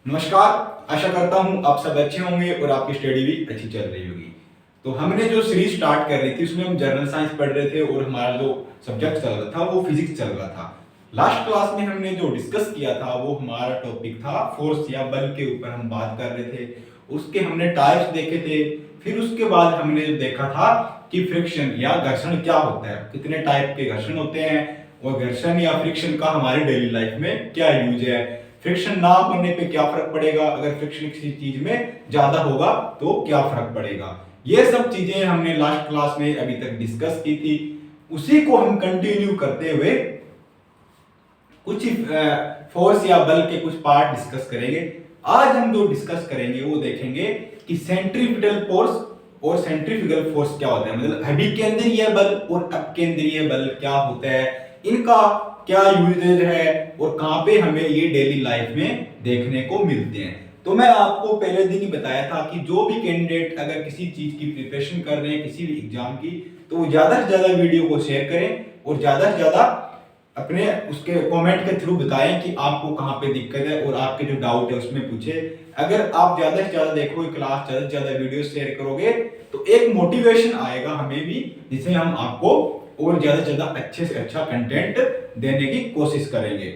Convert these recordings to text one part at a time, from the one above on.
नमस्कार। आशा करता हूँ आप सब अच्छे होंगे और आपकी स्टडी भी अच्छी चल रही होगी। तो हमने जो सीरीज स्टार्ट कर रही थी उसमें हम जनरल साइंस पढ़ रहे थे और हमारा जो सब्जेक्ट चल रहा था वो फिजिक्स चल रहा था। लास्ट क्लास में हमने जो डिस्कस किया था वो हमारा टॉपिक था फोर्स या बल के ऊपर हम बात कर रहे थे। उसके हमने टाइप्स देखे थे। फिर उसके बाद हमने देखा था कि फ्रिक्शन या घर्षण क्या होता है, कितने टाइप के घर्षण होते हैं और घर्षण या फ्रिक्शन का हमारी डेली लाइफ में क्या यूज है। फ्रिक्शन ना होने पे क्या फर्क पड़ेगा, अगर फ्रिक्शन किसी चीज में ज्यादा होगा तो क्या फर्क पड़ेगा। ये सब चीजें हमने लास्ट क्लास में अभी तक डिस्कस की थी। उसी को हम कंटिन्यू करते हुए कुछ फोर्स या बल के कुछ पार्ट डिस्कस करेंगे। आज हम जो डिस्कस करेंगे वो देखेंगे कि सेंट्रीपिटल फोर्स और सेंट्रीफ्यूगल फोर्स क्या होता है, मतलब अभिकेंद्रीय बल और अपकेंद्रीय बल क्या होता है, इनका क्या यूजेज है और कहां पे हमें ये डेली लाइफ में देखने को मिलते हैं। तो मैं आपको पहले दिन ही बताया था कि जो भी कैंडिडेट अगर किसी चीज की प्रिपरेशन कर रहे हैं, किसी भी एग्जाम की, तो वो ज्यादा से ज्यादा वीडियो को शेयर करें और ज्यादा से ज्यादा अपने उसके कमेंट के थ्रू बताएं कि आपको कहां पे दिक्कत है और आपके जो डाउट है उसमें पूछे। अगर आप ज्यादा से ज्यादा देखोगे क्लास, ज्यादा से ज्यादा वीडियो शेयर करोगे तो एक मोटिवेशन आएगा हमें भी, जिससे हम आपको और ज्यादा से ज्यादा अच्छे से अच्छा कंटेंट देने की कोशिश करेंगे।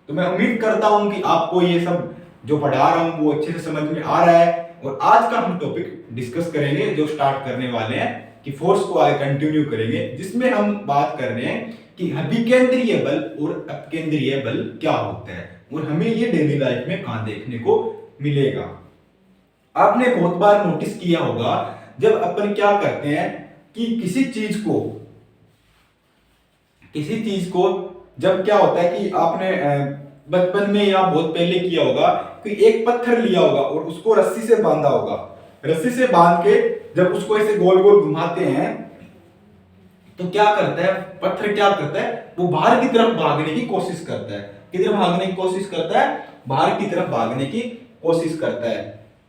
तो मैं उम्मीद करता हूं कि आपको ये सब जो पढ़ा रहा हूं वो अच्छे से समझ में आ रहा है। और आज का हम टॉपिक डिस्कस करेंगे जो स्टार्ट करने वाले हैं कि फोर्स को आगे कंटिन्यू करेंगे, जिसमें हम बात कर रहे हैं कि अभिकेंद्रीय बल और अपकेंद्रीय बल क्या होता है और हमें ये डेली लाइफ में कहां देखने को मिलेगा। आपने बहुत बार नोटिस किया होगा जब अपन क्या करते हैं कि किसी चीज को जब क्या होता है कि आपने बचपन में या बहुत पहले किया होगा कि एक पत्थर लिया होगा और उसको रस्सी से बांधा होगा। रस्सी से बांध के जब उसको ऐसे गोल गोल घुमाते हैं तो क्या करता है, पत्थर क्या करता है, वो बाहर की तरफ भागने की कोशिश करता है। किधर भागने की कोशिश करता है? बाहर की तरफ भागने की कोशिश करता है।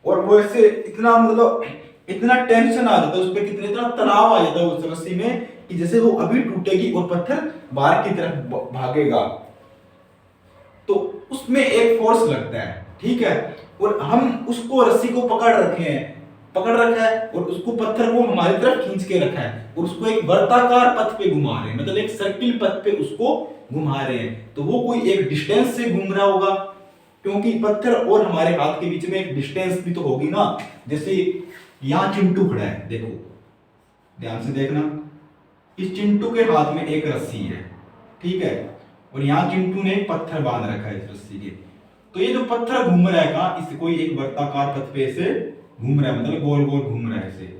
और वो ऐसे इतना मतलब इतना टेंशन आ जाता है उस पर, कितने इतना तनाव आ जाता है उस रस्सी में कि जैसे वो अभी टूटेगी और पत्थर बाहर की तरफ भागेगा। तो उसमें एक फोर्स लगता है, ठीक है, और हम उसको रस्सी को पकड़ रखा है और उसको पत्थर को हमारी तरफ खींच के रखा है और उसको एक वर्ताकार पथ पे घुमा रहे हैं, मतलब एक सर्किल पथ पे उसको घुमा रहे हैं। तो वो कोई एक डिस्टेंस से घूम रहा होगा, क्योंकि पत्थर और हमारे हाथ के बीच में एक डिस्टेंस भी तो होगी ना। जैसे यहां चिंटू खड़ा है, देखो ध्यान से देखना, इस चिंटू के हाथ में एक रस्सी है, ठीक है, और यहां चिंटू ने एक पत्थर बांध रखा है इस रस्सी के। तो ये जो पत्थर घूम रहा है कहां, इस कोई एक वर्ताकार पथ पे से घूम रहा है, मतलब गोल गोल घूम रहा है ऐसे।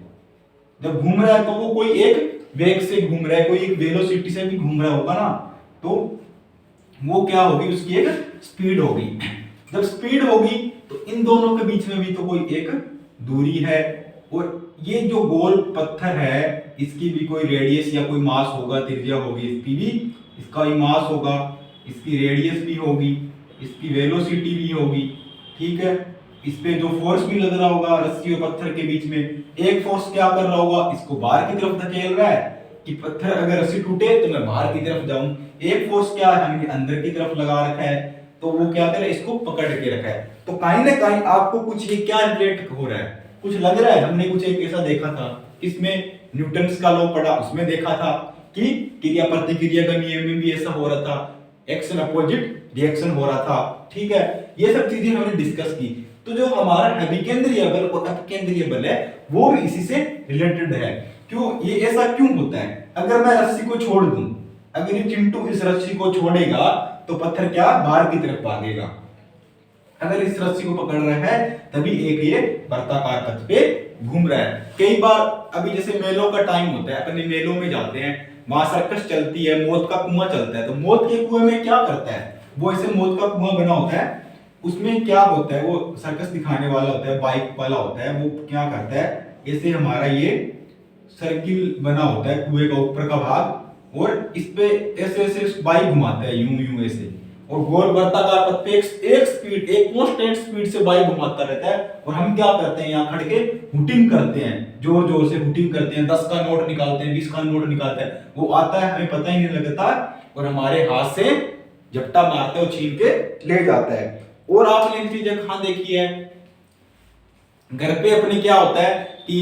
जब घूम रहा है तो वो कोई एक वेग से घूम रहा है, कोई एक वेलोसिटी से भी घूम रहा होगा ना, तो वो क्या होगी, उसकी एक स्पीड होगी। जब स्पीड होगी तो इन दोनों के बीच में भी तो कोई एक दूरी है, और ये जो गोल पत्थर है इसकी भी कोई रेडियस या कोई मास होगा, त्रिज्या होगी इसकी भी, इसका भी मास होगा, इसकी रेडियस भी होगी, इसकी वेलोसिटी भी होगी, ठीक है। इस पे जो फोर्स भी लग रहा होगा रस्सी और पत्थर के बीच में, एक फोर्स क्या कर रहा होगा, इसको बाहर की तरफ धकेल रहा है कि पत्थर अगर रस्सी टूटे तो मैं बाहर की तरफ जाऊं। एक फोर्स क्या है, हमने अंदर की तरफ लगा रखा है, तो वो क्या करे, इसको पकड़ के रखा है। तो कहीं ना कहीं आपको कुछ ये क्या रिलेट हो रहा है, कुछ लग रहा है। हमने कुछ एक ऐसा देखा था, इसमें न्यूटन का लॉ पढ़ा, उसमें देखा था कि क्रिया प्रतिक्रिया का नियम में भी ऐसा हो रहा था, एक्शन अपोजिट रिएक्शन हो रहा था, ठीक है। ये सब चीजें हमने डिस्कस की। तो जो हमारा अभिकेंद्रीय बल और अपकेंद्रीय बल है वो भी इसी से रिलेटेड है। क्यों, ये ऐसा क्यों होता है? अगर मैं रस्सी को छोड़ दूं, अगर ये चिंटू इस रस्सी को छोड़ेगा तो पत्थर क्या बाहर की तरफ भागेगा। अगर इस रस्सी को पकड़ रहा है तभी एक ये वर्ताकार पथ पे घूम रहा है। कई बार अभी जैसे मेलों का टाइम होता है, अपने मेलों में जाते हैं, वहां सर्कस चलती है, मौत का कुआं चलता है। तो मौत के कुएं में क्या करता है, वो ऐसे मौत का कुआं बना होता है, उसमें क्या होता है, वो सर्कस दिखाने वाला होता है, बाइक वाला होता है, वो क्या करता है, ऐसे हमारा ये सर्किल बना होता है कुएं का ऊपर का भाग, और इस पे ऐसे ऐसे बाइक घुमाता है यूं यूं ऐसे, और गोल वर्ताकार पथ पे एक स्पीड, एक कांस्टेंट स्पीड से बाइक घुमाता रहता है। और हम क्या करते हैं, यहाँ खड़ के हुटिंग करते हैं, जोर जोर से हुटिंग करते हैं, 10 का नोट निकालते हैं, 20 का नोट निकालते हैं, वो आता है हमें पता ही नहीं लगता और हमारे हाथ से झपटा मारते हैं और छीन के ले जाता है। और आपने एक चीज कहाँ देखी है, घर पे अपने क्या होता है कि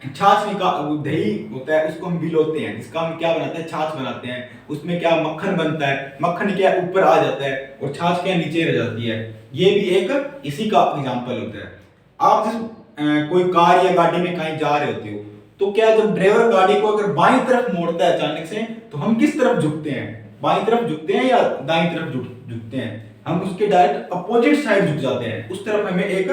छाछ निकाल, दही होता है उसको हम बिलोते हैं, इसका हम क्या बनाते हैं, छाछ बनाते हैं, उसमें क्या मक्खन बनता है, मक्खन क्या ऊपर आ जाता है और छाछ क्या नीचे रह जाती है। ये भी एक इसी का एग्जांपल होता है। आप जिस कोई कार या गाड़ी में कहीं जा रहे होते हो, तो क्या जब ड्राइवर गाड़ी को अगर बाईं तरफ मोड़ता है अचानक से, तो हम किस तरफ झुकते हैं, बाईं तरफ झुकते हैं या दाईं तरफ झुकते हैं, हम उसके डायरेक्ट अपोजिट साइड झुक जाते हैं, उस तरफ हमें एक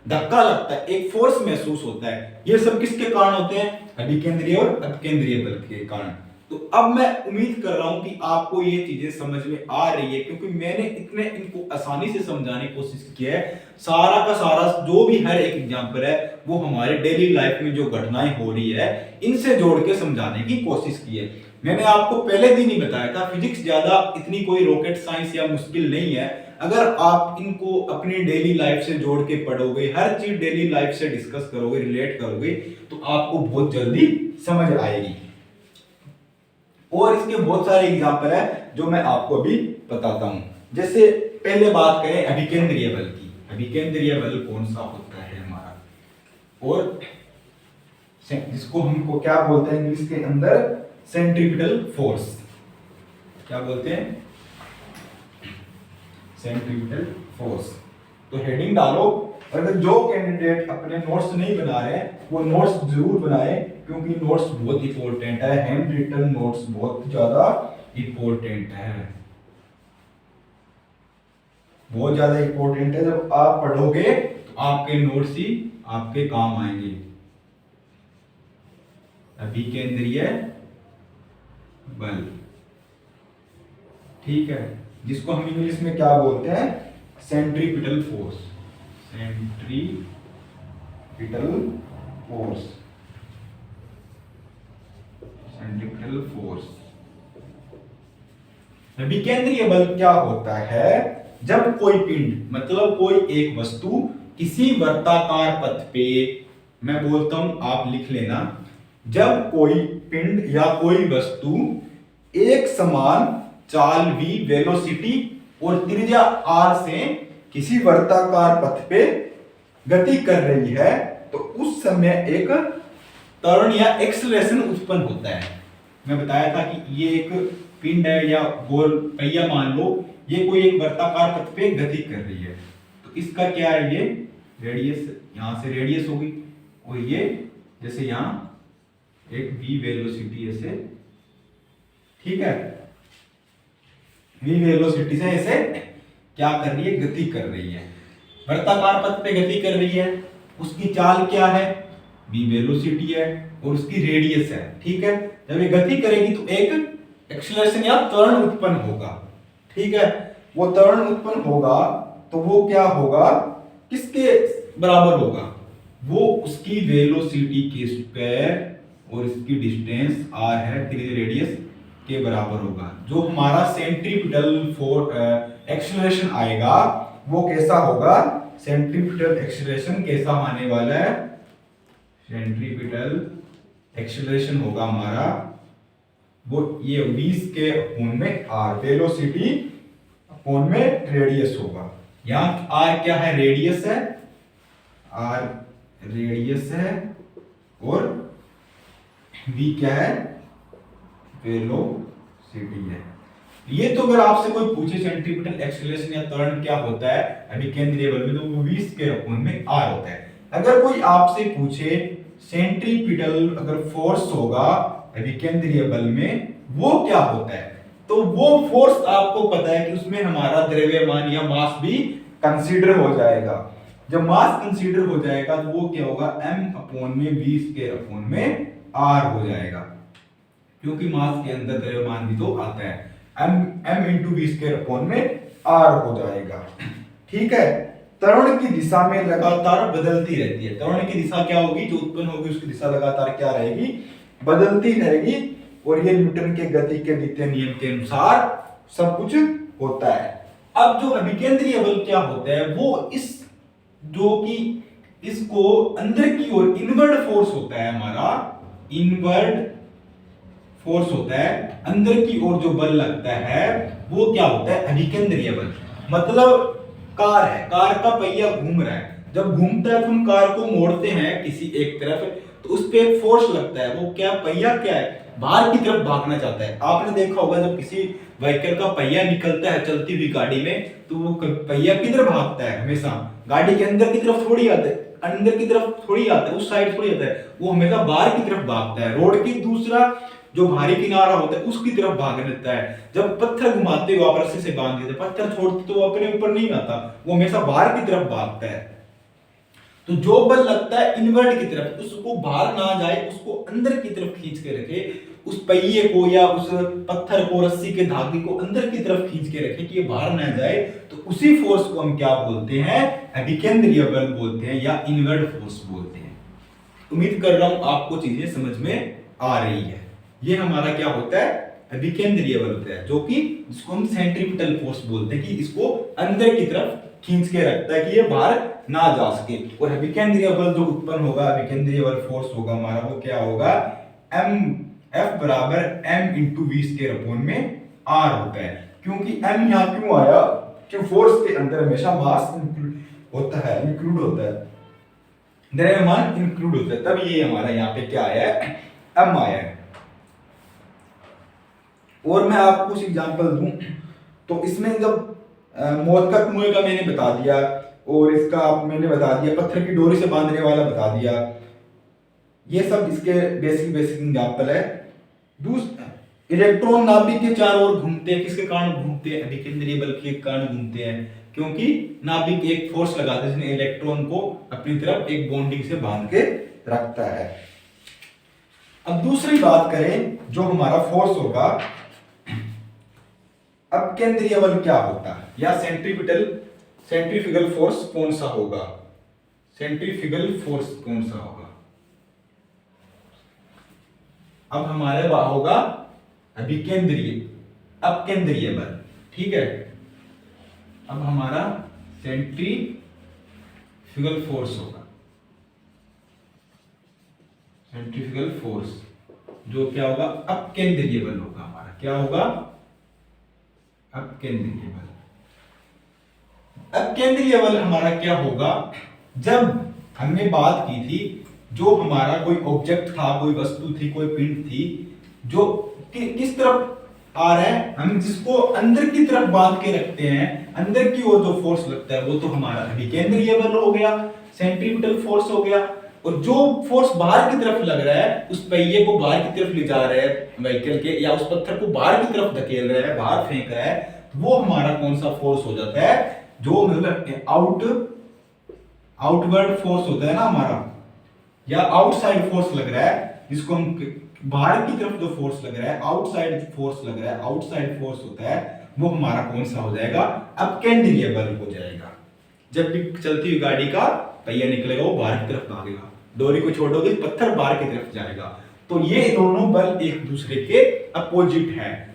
धक्का लगता है, एक फोर्स महसूस होता है। ये सब किसके कारण होते हैं, अभिकेंद्रीय और अपकेंद्रीय बल के कारण। तो अब मैं उम्मीद कर रहा हूं कि आपको ये चीजें समझ में आ रही है, क्योंकि मैंने इतने इनको आसानी से समझाने की कोशिश की है। सारा का सारा जो भी हर एक एग्जांपल है वो हमारे डेली लाइफ में जो घटनाएं हो रही है इनसे जोड़ के समझाने की कोशिश की है। मैंने आपको पहले दिन ही बताया था, फिजिक्स ज्यादा इतनी कोई रॉकेट साइंस या मुश्किल नहीं है। अगर आप इनको अपनी डेली लाइफ से जोड़ के पढ़ोगे, हर चीज डेली लाइफ से डिस्कस करोगे, रिलेट करोगे, तो आपको बहुत जल्दी समझ आएगी। और इसके बहुत सारे एग्जांपल है जो मैं आपको अभी बताता हूं। जैसे पहले बात करें अभिकेंद्रीय बल की। अभिकेंद्रीय बल कौन सा होता है हमारा, और जिसको हमको क्या बोलते हैं इंग्लिश के अंदर, सेंट्रीपिटल फोर्स। क्या बोलते हैं, सेंट्रीपिटल फोर्स। तो हेडिंग डालो, अगर जो कैंडिडेट अपने नोट्स नहीं बना रहे हैं वो नोट्स जरूर बनाए, क्योंकि नोट्स बहुत इंपॉर्टेंट है, हैंड रिटन नोट्स बहुत ज्यादा इंपॉर्टेंट है, बहुत ज्यादा इंपॉर्टेंट है। जब आप पढ़ोगे तो आपके नोट्स ही आपके काम आएंगे। अभिकेंद्रीय बल, ठीक है, जिसको हम इंग्लिश में क्या बोलते हैं, centripetal force. Centripetal force, centripetal force. अभिकेंद्रीय बल क्या होता है, जब कोई पिंड मतलब कोई एक वस्तु किसी वर्ताकार पथ पे, मैं बोलता हूं आप लिख लेना, जब कोई पिंड या कोई वस्तु एक समान चाल v वेलोसिटी और त्रिज्या r से किसी वर्ताकार पथ पे गति कर रही है, तो उस समय एक त्वरण या एक्सेलरेशन उत्पन्न होता है। मैं बताया था कि ये एक पिंड है या गोल पहिया मान लो, ये कोई एक वर्ताकार पथ पे गति कर रही है, तो इसका क्या है, ये रेडियस, यहां से रेडियस होगी, और ये जैसे यहां एक v वेलोसिटी ऐसे, ठीक है, v वेलोसिटी से ऐसे क्या कर रही है, गति कर रही है, वर्ताकार पथ पे गति कर रही है। उसकी चाल क्या है, v वेलोसिटी है और उसकी रेडियस है, ठीक है। जब ये गति करेगी तो एक एक्सीलरेशन या त्वरण उत्पन्न होगा, ठीक है। वो त्वरण उत्पन्न होगा तो वो क्या होगा, किसके बराबर होगा, वो उसकी वेलोसिटी के स्क्वायर और इसकी डिस्टेंस r है, रेडियस के बराबर होगा। जो हमारा सेंट्रीपिटल एक्सीलरेशन आएगा वो कैसा होगा, सेंट्रीपिटल एक्सीलरेशन कैसा आने वाला है, सेंट्रीपिटल एक्सीलरेशन होगा हमारा वो ये 20 के अपोन में r, वेलोसिटी अपोन में रेडियस होगा। यहाँ r क्या है, रेडियस है, r रेडियस है, और v क्या है, वेलोसिटी है। ये तो अगर आपसे कोई पूछे सेंट्रीपिटल एक्सीलरेशन या त्वरण क्या होता है अभिकेंद्रीय बल में, तो वो 20 के अपोन में r होता है। अगर कोई आपसे पूछे सेंट्रीपिटल अगर फोर्स होगा अभिकेंद्रीय बल में वो क्या होता है, तो वो फोर्स आपको पता है कि उसमें हमारा द्रव्यमान या मास भी कंसीडर हो जाएगा। जब मास कंसीडर हो जाएगा तो वो क्या होगा, m अपोन में 20 के अपोन में r हो जाएगा, क्योंकि मास के अंदर द्रव्यमान भी तो आता है, m इंटू 20 के अपोन में r हो जाएगा, ठीक है। त्वरण की दिशा में लगातार बदलती रहती है, त्वरण की दिशा क्या होगी, जो उत्पन्न होगी उसकी दिशा लगातार क्या रहेगी, बदलती रहेगी, और ये न्यूटन के गति के द्वितीय नियम के अनुसार सब कुछ होता है। अब जो अभिकेंद्रीय बल क्या होता है, वो इस जो कि इसको अंदर की ओर इनवर्ड फोर्स होता है, हमारा इनवर्ड फोर्स होता है, अंदर की ओर जो बल लगता है वो क्या होता है, अभिकेंद्रीय बल। मतलब कार है, कार का पहिया घूम रहा है, जब घूमता है तो हम कार को मोड़ते हैं किसी एक तरफ, तो उस पे एक फोर्स लगता है, वो क्या पहिया क्या है, बाहर की तरफ भागना चाहता है। आपने देखा होगा जब किसी व्हीकल का पहिया निकलता है चलती हुई गाड़ी में, तो वो पहिया किधर भागता है, हमेशा गाड़ी के अंदर की तरफ थोड़ी आता है, अंदर की तरफ थोड़ी आता है, उस साइड थोड़ी आता है, वो हमेशा बाहर की तरफ भागता है, रोड की दूसरा जो भारी किनारा होता है उसकी तरफ भागने लगता है। जब पत्थर घुमाते हो आप रस्सी से बांध देते, पत्थर छोड़ते तो वो अपने ऊपर नहीं आता, वो हमेशा बाहर की तरफ भागता है। तो जो बल लगता है इनवर्ट की तरफ, उसको बाहर ना जाए, उसको अंदर की तरफ खींच के रखे, उस पहिए को या उस पत्थर को, रस्सी के धागे को अंदर की तरफ खींच के रखे कि ये बाहर ना जाए, तो उसी फोर्स को हम क्या बोलते हैं, अभिकेंद्रीय बल बोलते हैं या इनवर्ट फोर्स बोलते हैं। उम्मीद कर रहा हूं आपको चीजें समझ में आ रही है। ये हमारा क्या होता है, अभिकेंद्रीय बल होता है, जो कि जिसको हम सेंट्रीपिटल फोर्स बोलते हैं, कि इसको अंदर की तरफ खींच के रखता है कि ये बाहर ना जा सके। और अभिकेंद्रीय बल जो उत्पन्न होगा, अभिकेंद्रीय बल फोर्स होगा हमारा, वो क्या होगा, F बराबर m into v square upon में r होता है। क्योंकि m यहाँ क्यों आया, कि फोर्स के अंदर हमेशा मास होता है, इंक्लूड होता है, द्रव्यमान इंक्लूड होता है, तब ये हमारा यहाँ पे क्या आया है, m आया है। और मैं आपको कुछ एग्जांपल दूं, तो इसमें जब मौत का कुएं का मैंने बता दिया, और इसका मैंने बता दिया, पत्थर की डोरी से बांधने वाला बता दिया, ये सब इसके बेसिक एग्जांपल है। इलेक्ट्रॉन नाभिक के चारों ओर घूमते हैं, किसके कारण घूमते हैं, अभिकेंद्रीय बल के कारण घूमते हैं, क्योंकि नाभिक एक फोर्स लगाता है जिसने इलेक्ट्रॉन को अपनी तरफ एक बॉन्डिंग से बांध के रखता है। अब दूसरी बात करें, जो हमारा फोर्स होगा, अब केंद्रीय बल क्या होता है, या सेंट्रीफ्यूगल फोर्स कौन सा होगा, सेंट्रीफ्यूगल फोर्स कौन सा होगा। अब हमारे पास होगा अपकेंद्रीय बल, ठीक है। अब हमारा सेंट्रीफ्यूगल फोर्स होगा, सेंट्रीफ्यूगल फोर्स जो क्या होगा, अपकेंद्रीय बल होगा हमारा, क्या होगा, अपकेंद्रीय बल। अपकेंद्रीय बल हमारा क्या होगा, जब हमने बात की थी, जो हमारा कोई ऑब्जेक्ट था, कोई वस्तु थी, कोई पिंड थी, जो किस तरफ आ रहा है, हम जिसको अंदर की तरफ बांध के रखते हैं, अंदर की ओर जो फोर्स लगता है, वो तो हमारा अभिकेंद्रीय बल हो गया, सेंट्रीपिटल फोर्स हो गया। और जो फोर्स बाहर की तरफ लग रहा है, उस पहिए को बाहर की तरफ ले जा रहा है व्हीकल के, या उस पत्थर को बाहर की तरफ धकेल रहा है, बाहर फेंक रहा है, वो हमारा कौन सा फोर्स हो जाता है, जो मतलब आउटवर्ड फोर्स होता है ना हमारा, या आउटसाइड फोर्स लग रहा है, जिसको हम बाहर की तरफ जो फोर्स लग रहा है, आउटसाइड फोर्स लग रहा है, आउटसाइड फोर्स होता है, वो हमारा कौन सा हो जाएगा, अपकेंद्रीय बल हो जाएगा। जब भी चलती हुई गाड़ी का पहिया निकलेगा, वो बाहर की तरफ भागेगा, डोरी को छोड़ोगे पत्थर बाहर की तरफ जाएगा। तो ये दोनों बल एक दूसरे के अपोजिट है।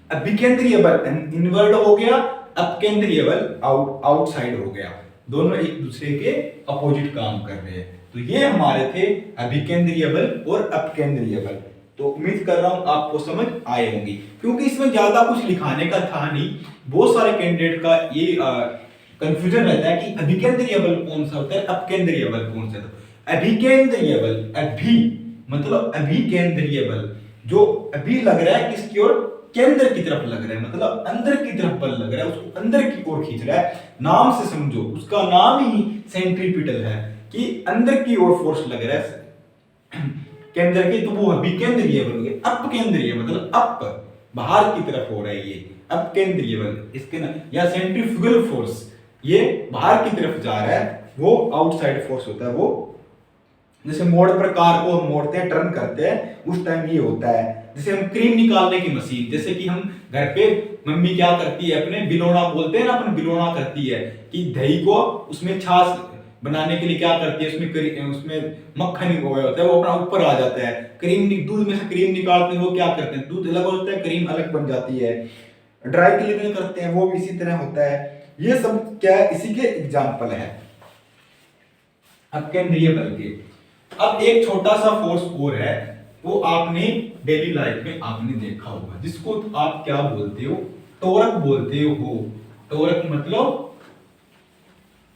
अभिकेंद्रीय बल इनवर्ड हो गया, अपकेंद्रीय बल आउटसाइड हो गया, दोनों एक दूसरे के अपोजिट काम कर रहे हैं। तो ये हमारे थे अभिकेंद्रीय बल और अपकेंद्रीय बल। तो उम्मीद कर रहा हूं आपको समझ आए होंगी, क्योंकि इसमें ज्यादा कुछ लिखाने का था नहीं। बहुत सारे कैंडिडेट का ये कंफ्यूजन रहता है कि अभिकेंद्रीय बल कौन सा होता है, अपकेंद्रीय बल कौन सा होता है। अभिकेंद्रीय बल, अभी मतलब अभिकेंद्रीय बल, जो अभी लग रहा है किसकी ओर, केंद्र की तरफ लग रहा है, मतलब अंदर की तरफ बल लग रहा है, उसको अंदर की ओर खींच रहा है। नाम से समझो, उसका नाम ही सेंट्रीपिटल है, कि अंदर की ओर फोर्स लग रहा है केंद्र की, तो वो अभिकेंद्रीय बल हो गया। अपकेंद्रीय मतलब अप, बाहर की तरफ हो रहा है, ये अपकेंद्रीय बल। इसके ना, या सेंट्रीफ्यूगल फोर्स, ये बाहर की तरफ जा रहा है, वो आउटसाइड फोर्स होता है। वो जैसे मोड़ पर कार को हम मोड़ते हैं, टर्न करते हैं, उस टाइम ये होता है। जैसे हम क्रीम निकालने की मशीन, जैसे कि हम घर पे मम्मी क्या करती है, अपने बिलोना बोलते हैं ना, अपन बिलोना करती है कि दही को उसमें छाछ बनाने के लिए क्या करती है, उसमें मक्खन होता है, वो अपना ऊपर आ जाता है। क्रीम, दूध में से क्रीम निकालते हैं, वो क्या करते हैं, दूध अलग होता है, क्रीम अलग बन जाती है। ड्राई क्लीनिंग करते हैं, वो भी इसी तरह होता है। ये सब क्या है, इसी के एग्जाम्पल है अपकेंद्रीय बल के। अब एक छोटा सा फोर्स और है, वो आपने डेली लाइफ में आपने देखा होगा, जिसको आप क्या बोलते हो, टॉर्क बोलते हो। टोरक मतलब,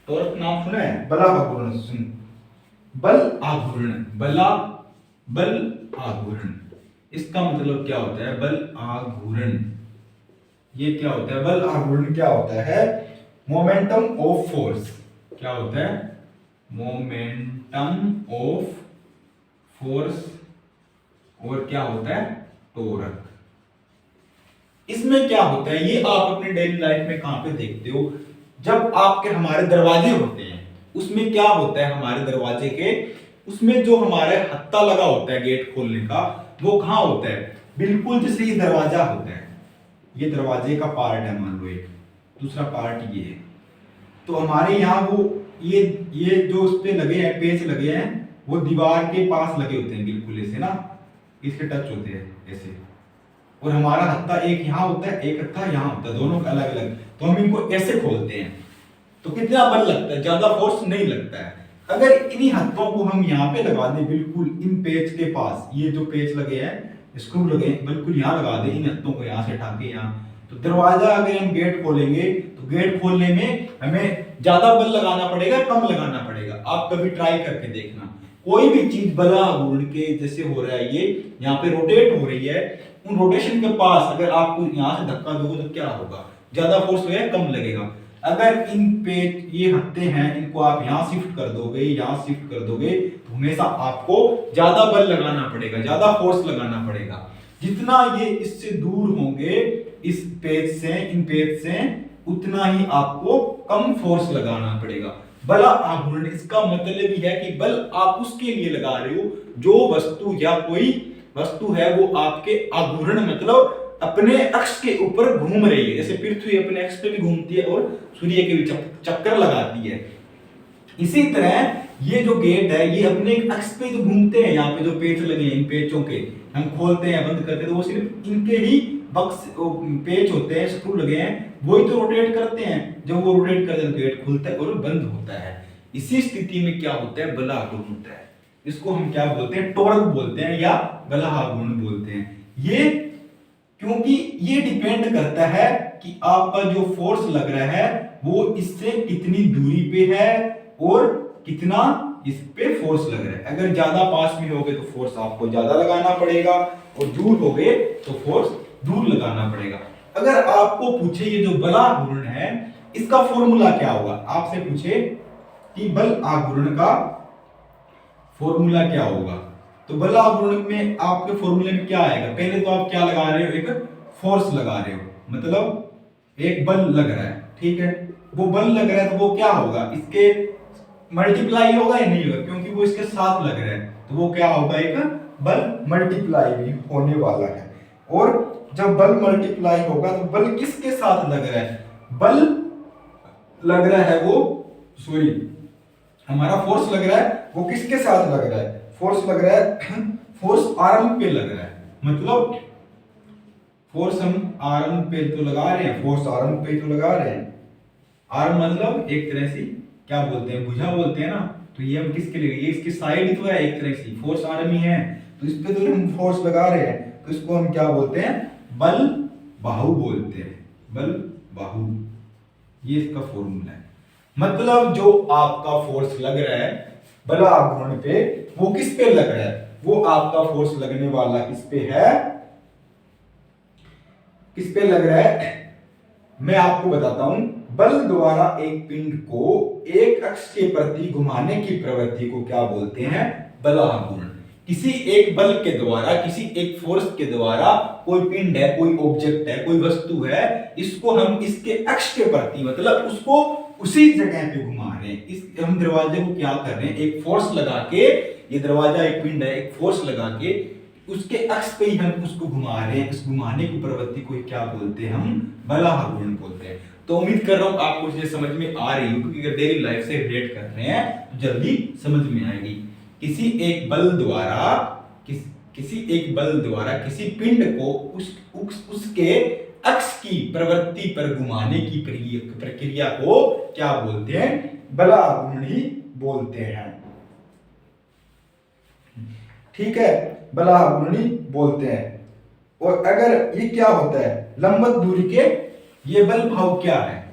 टोरक नाम सुना है? बल आघूर्ण, सुन, बल आघूर्ण, बल आघूर्ण, इसका मतलब क्या होता है? बल आघूर्ण, ये क्या होता है? बल आघूर्ण क्या होता है? Momentum of force. क्या होता है? मोमेंटम ऑफ फोर्स, और क्या होता है? टोरक। इसमें क्या होता है, ये आप अपने डेली लाइफ में कहां पे देखते हो? जब आपके हमारे दरवाजे होते हैं, उसमें क्या होता है? हमारे दरवाजे के उसमें जो हमारे हत्था लगा होता है गेट खोलने का, वो कहां होता है? बिल्कुल जैसे ये दरवाजा होता है, ये दरवाजे का पार्ट है, मान लो एक, दूसरा पार्ट ये है। तो हमारे यहाँ वो ये जो उस पे लगे हैं, पेच लगे हैं, वो दीवार के पास लगे होते हैं, बिल्कुल ऐसे ना, इसके टच होते हैं ऐसे। और हमारा हत्था एक यहाँ होता है, एक हत्था यहाँ होता है, दोनों का अलग अलग। तो हम इनको ऐसे खोलते हैं, तो कितना बल लगता है? ज्यादा फोर्स नहीं लगता है। अगर इन्हीं हत्थों को हम यहाँ पे लगा दें, बिल्कुल इन पेच के पास, ये जो पेच लगे हैं, स्क्रू लगे हैं, बिल्कुल यहाँ लगा दें इन हत्थों को, यहाँ से उठा के यहाँ, तो दरवाजा अगर हम गेट खोलेंगे, तो गेट खोलने में हमें ज्यादा बल लगाना पड़ेगा, कम लगाना पड़ेगा? आप कभी ट्राई करके देखना। कोई भी चीज बल आघूर्ण के जैसे हो रहा है, ये यहाँ पे रोटेट हो रही है, उन रोटेशन के पास अगर आपको यहाँ से धक्का दोगे तो क्या होगा? ज्यादा फोर्स लगेगा, कम लगेगा? अगर इन पे ये हत्थे हैं, इनको आप यहाँ शिफ्ट कर दोगे, यहाँ शिफ्ट कर दोगे, तो हमेशा आपको ज्यादा बल लगाना पड़ेगा, ज्यादा फोर्स लगाना पड़ेगा। जितना ये इससे दूर होंगे इस पेज से, इन पेज से, उतना ही आपको कम फोर्स लगाना पड़ेगा। बल आघूर्ण, इसका मतलब ही है कि बल आप उसके लिए लगा रहे हो जो वस्तु या कोई वस्तु है वो आपके आघूर्ण मतलब अपने अक्ष के ऊपर घूम रही है। जैसे पृथ्वी अपने अक्ष पे भी घूमती है और सूर्य के भी चक्कर लगाती है, इसी तरह ये जो गेट है ये अपने अक्ष पे जो घूमते हैं, यहाँ पे जो पेच लगे हैं, इन पेचों के हम खोलते हैं, बंद करते हैं, तो वो सिर्फ इनके ही बक्स पेच होते हैं, स्क्रू लगे हैं, वही तो रोटेट करते हैं। जब वो रोटेट करते हैं गेट खुलता है और बंद होता है। इसी स्थिति में क्या होता है? बल आघूर्ण होता है। इसको हम क्या बोलते हैं? टॉर्क बोलते हैं या बल आघूर्ण बोलते हैं। ये क्योंकि ये डिपेंड करता है कि आपका जो फोर्स लग रहा है वो इससे कितनी दूरी पे है और कितना इस पे फोर्स लग रहा है। अगर ज्यादा पास में होगे तो फोर्स आपको ज्यादा लगाना पड़ेगा, और दूर हो गए तो फोर्स दूर लगाना पड़ेगा। अगर आपको पूछे ये जो बल आघूर्ण है इसका फॉर्मूला क्या होगा, आपसे पूछे कि बल आघूर्ण का फॉर्मूला क्या होगा, तो बल आघूर्ण में आपके फॉर्मूले में क्या आएगा? पहले तो आप क्या लगा रहे हो? एक फोर्स लगा रहे हो, मतलब एक बल लग रहा है, ठीक है? वो बल लग रहा है तो वो क्या होगा? इसके मल्टीप्लाई होगा या नहीं होगा? क्योंकि वो इसके साथ लग रहा है, तो वो क्या होगा? एक बल मल्टीप्लाई भी होने वाला है। और जब बल मल्टीप्लाई होगा तो बल किसके साथ लग रहा है? बल लग रहा है वो, सॉरी, हमारा फोर्स लग रहा है वो किसके साथ लग रहा है? फोर्स लग रहा है फोर्स आर्म पे लग रहा है, मतलब फोर्स हम आर्म पे तो लगा रहे हैं, फोर्स आर्म पे तो लगा रहे हैं। आर्म मतलब एक तरह से क्या बोलते हैं? भुजा बोलते हैं ना। तो ये हम किसके लिए? ये इसकी साइड तो है एक तरह से, फोर्स आर्म ही है, तो इस पे तो हम फोर्स लगा रहे हैं, तो इसको हम क्या बोलते हैं? बल बाहु बोलते हैं, बल बाहु। ये इसका फॉर्मूला है। मतलब जो आपका फोर्स लग रहा है बल आघूर्ण पे, वो किस पे लग रहा है? वो आपका फोर्स लगने वाला किस पे है? किस पे लग रहा है? मैं आपको बताता हूं। बल द्वारा एक पिंड को एक अक्ष के प्रति घुमाने की प्रवृत्ति को क्या बोलते हैं? बल आघूर्ण। किसी एक बल के द्वारा, किसी एक फोर्स के द्वारा कोई पिंड है, कोई ऑब्जेक्ट है, कोई वस्तु है, इसको हम इसके अक्ष के प्रति मतलब उसको उसी जगह पे घुमा रहे हैं। इस हम दरवाजे को क्या कर रहे हैं? एक फोर्स लगा के, ये दरवाजा एक पिंड है, एक फोर्स लगा के उसके अक्ष पे ही हम उसको घुमा रहे हैं। इस घुमाने की प्रवृत्ति को क्या बोलते हैं? हम बल आघूर्ण बोलते हैं। तो उम्मीद कर रहा हूं आपको ये समझ में आ रही हो, क्योंकि अगर डेली लाइफ से रिलेट कर रहे हैं तो जल्दी समझ में आएगी। किसी एक बल द्वारा किसी पिंड को उसके अक्ष की प्रवृत्ति पर घुमाने की प्रक्रिया को क्या बोलते हैं? बल आघूर्ण ही बोलते हैं। ठीक है, बल आघूर्ण ही बोलते हैं। और अगर ये क्या होता है? लंबवत दूरी के ये बल भाव क्या है?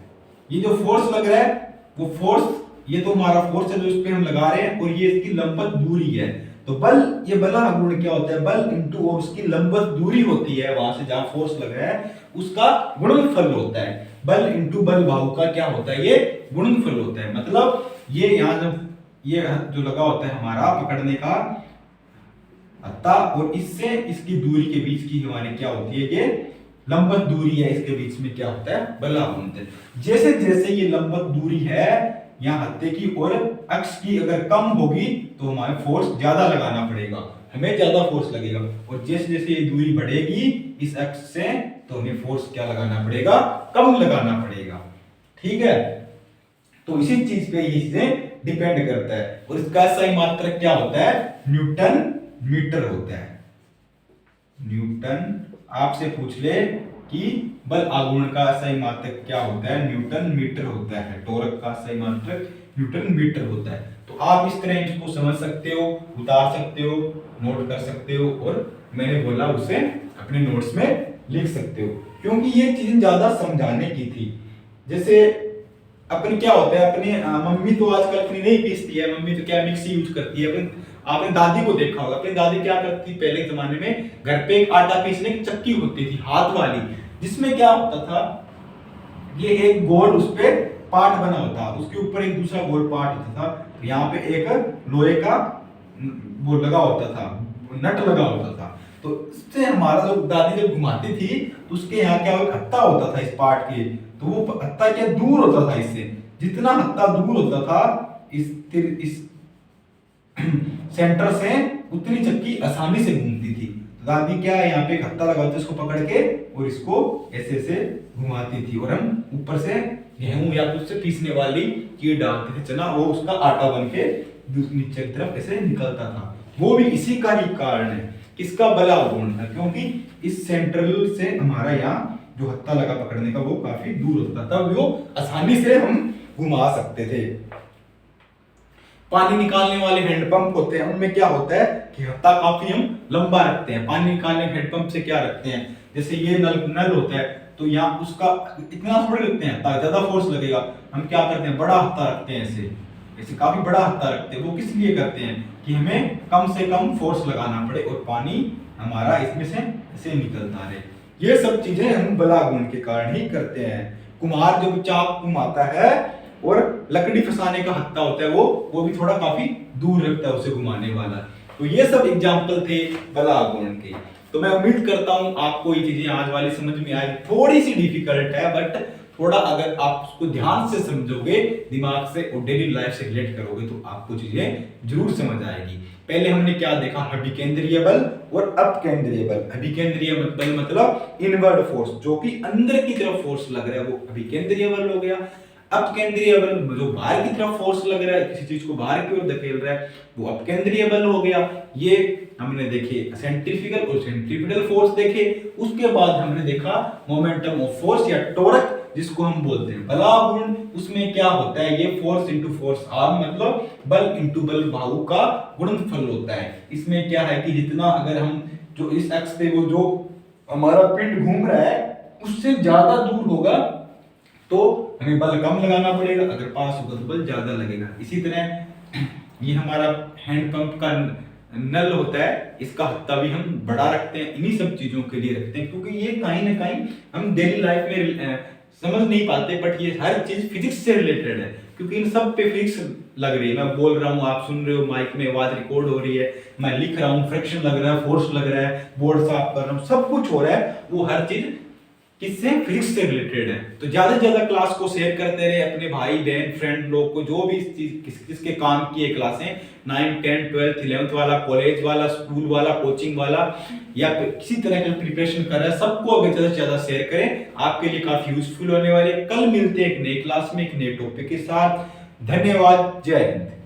ये जो फोर्स लग रहा है वो फोर्स, ये तो हमारा फोर्स है जो इस पे हम लगा रहे हैं, और ये इसकी लंबवत दूरी है। तो बल, ये बला गुण क्या होता है, बल इंटू और उसकी लंबवत दूरी होती है वहां से जहां फोर्स लग रहा है उसका गुणनफल होता है। बल इंटू बल भाव का क्या होता है, ये गुणनफल होता है। मतलब ये यहाँ जब ये जो लगा होता है हमारा पकड़ने का हत्था, और इससे इसकी दूरी के बीच की हमारी क्या होती है, ये लंबवत दूरी है, इसके बीच में क्या होता है, बला होता है। जैसे जैसे ये लंबवत दूरी है यहाँ हत्थे की और अक्ष की अगर कम होगी तो हमें फोर्स ज्यादा लगाना पड़ेगा, हमें ज्यादा फोर्स लगेगा, और जैसे जैसे ये दूरी बढ़ेगी इस अक्ष से तो हमें फोर्स क्या लगाना पड़ेगा, कम लगाना पड़ेगा। ठीक है, तो इसी चीज पे ये चीजें डिपेंड करता है। और इसका सही मात्रक क्या होता है, न्यूटन मीटर होता है। न्यूटन, आपसे पूछ ले कि बल आघूर्ण का सही मात्रक क्या होता है, न्यूटन मीटर होता है। टॉर्क का सही मात्रक न्यूटन मीटर होता है। तो आप इस तरह इसको समझ सकते हो, उतार सकते हो, नोट कर सकते हो, और मैंने बोला उसे अपने नोट्स में लिख सकते हो, क्योंकि ये चीजें ज्यादा समझाने की थी। जैसे अपन क्या होता है, अपने मम्मी तो आजकल अपनी नहीं पीसती है, मम्मी तो क्या मिक्सी यूज करती है। अपन आपने दादी को देखा होगा, अपनी दादी क्या करती पहले के जमाने में, घर पे एक आटा पीसने की चक्की होती थी हाथ वाली, जिसमें क्या होता था, ये एक गोल उस पे पार्ट बना होता, उसके ऊपर एक दूसरा गोल पार्ट होता था, यहाँ पे एक लोहे का वो लगा होता था, नट लगा होता था। तो इससे हमारा जो दादी जब घुमाती थी तो उसके यहाँ क्या हत्था होता था इस पार्ट के, तो वो हत्था क्या दूर होता था इससे, जितना हत्था दूर होता था इस सेंटर से उतनी चक्की आसानी से घूमती थी। तो दादी क्या है, यहाँ पे एक हत्था लगाती, इसको पकड़ के और इसको ऐसे ऐसे घुमाती थी, और हम ऊपर से गेहूं या तो उससे पीसने वाली चीज डालते थे, चना, वो उसका आटा बन के नीचे की तरफ ऐसे निकलता था। वो भी इसी का ही कारण है, इसका बल आघूर्ण था, क्योंकि इस सेंट्रल से हमारा यहाँ जो हत्था लगा पकड़ने का वो काफी दूर होता था, वो आसानी से हम घुमा सकते थे। पानी निकालने वाले हैंडपंप होते हैं, उनमें क्या होता है कि हत्था काफी हम लंबा रखते हैं। पानी निकालने हैंडपंप से क्या रखते हैं, जैसे ये नल होता है, तो यहाँ उसका इतना थोड़े रखते हैं, ज्यादा फोर्स लगेगा, हम क्या करते हैं, बड़ा हत्था रखते हैं, ऐसे काफी बड़ा हत्था रखते हैं। वो किस लिए करते हैं कि हमें कम से कम फोर्स लगाना पड़े और पानी हमारा इसमें से ऐसे निकलता रहे। ये सब चीजें हम बलागुण के कारण ही करते हैं। कुम्हार जब चाक घुमाता है और लकड़ी फंसाने का हत्था होता है, वो भी थोड़ा काफी दूर रखता है उसे घुमाने वाला। तो ये सब एग्जाम्पल थे बलागुण के। तो मैं उम्मीद करता हूं आपको ये चीजें आज वाली समझ में आई। थोड़ी सी डिफिकल्ट है, बट थोड़ा अगर आप उसको ध्यान से समझोगे, दिमाग से और डेली लाइफ से रिलेट करोगे तो आपको चीजें जरूर समझ आएगी। पहले हमने क्या देखा, अभिकेंद्रीय बल और अपकेंद्रीय बल। अभिकेंद्रीय बल मतलब इनवर्ड फोर्स, जो कि अंदर की तरफ फोर्स लग रहा है, वो अभिकेंद्रीय बल हो गया। अपकेंद्रीय बल जो बाहर की तरफ फोर्स लग रहा है, किसी चीज को बाहर की ओर धकेल रहा है, वो अपकेंद्रीय बल हो गया। ये हमने देखे सेंट्रीफ्यूगल और सेंट्रीपिटल फोर्स देखे। उसके बाद हमने देखा मोमेंटम ऑफ फोर्स या टॉर्क, जिसको हम बोलते हैं बलागुण। उसमें क्या होता है, ये फोर्स इनटू फोर्स आर्म, मतलब बल इनटू बल बाहु का गुणनफल होता है। इसमें क्या है कि जितना अगर हम जो इस एक्स पे वो जो हमारा पिंड घूम रहा है उससे ज्यादा दूर होगा तो हमें बल कम लगाना पड़ेगा, अगर पास होगा तो बल ज्यादा लगेगा। इसी तरह ये हमारा हैंडपंप का नल होता है, इसका हत्था भी हम बड़ा रखते हैं, इन्हीं सब चीजों के लिए रखते हैं, क्योंकि ये कहीं ना कहीं हम डेली लाइफ में समझ नहीं पाते, बट ये हर चीज फिजिक्स से रिलेटेड है, क्योंकि इन सब पे फिजिक्स लग रही है। मैं बोल रहा हूँ, आप सुन रहे हो, माइक में आवाज रिकॉर्ड हो रही है, मैं लिख रहा हूँ, फ्रिक्शन लग रहा है, फोर्स लग रहा है, बोर्ड साफ कर रहा हूँ, सब कुछ हो रहा है, वो हर चीज किससे, फिजिक्स से रिलेटेड है। तो ज्यादा से ज्यादा क्लास को शेयर करते रहे अपने भाई बहन फ्रेंड लोग को, जो भी इस चीज किसके काम की है क्लासें, 9, 10, 12, 11th वाला, कॉलेज वाला, स्कूल वाला, कोचिंग वाला, या किसी तरह का प्रिपरेशन कर रहा है, सबको अगर ज्यादा से ज्यादा शेयर करें, आपके लिए काफी यूजफुल होने वाली है। कल मिलते हैं एक नई क्लास में एक नए टॉपिक के साथ। धन्यवाद, जय हिंद।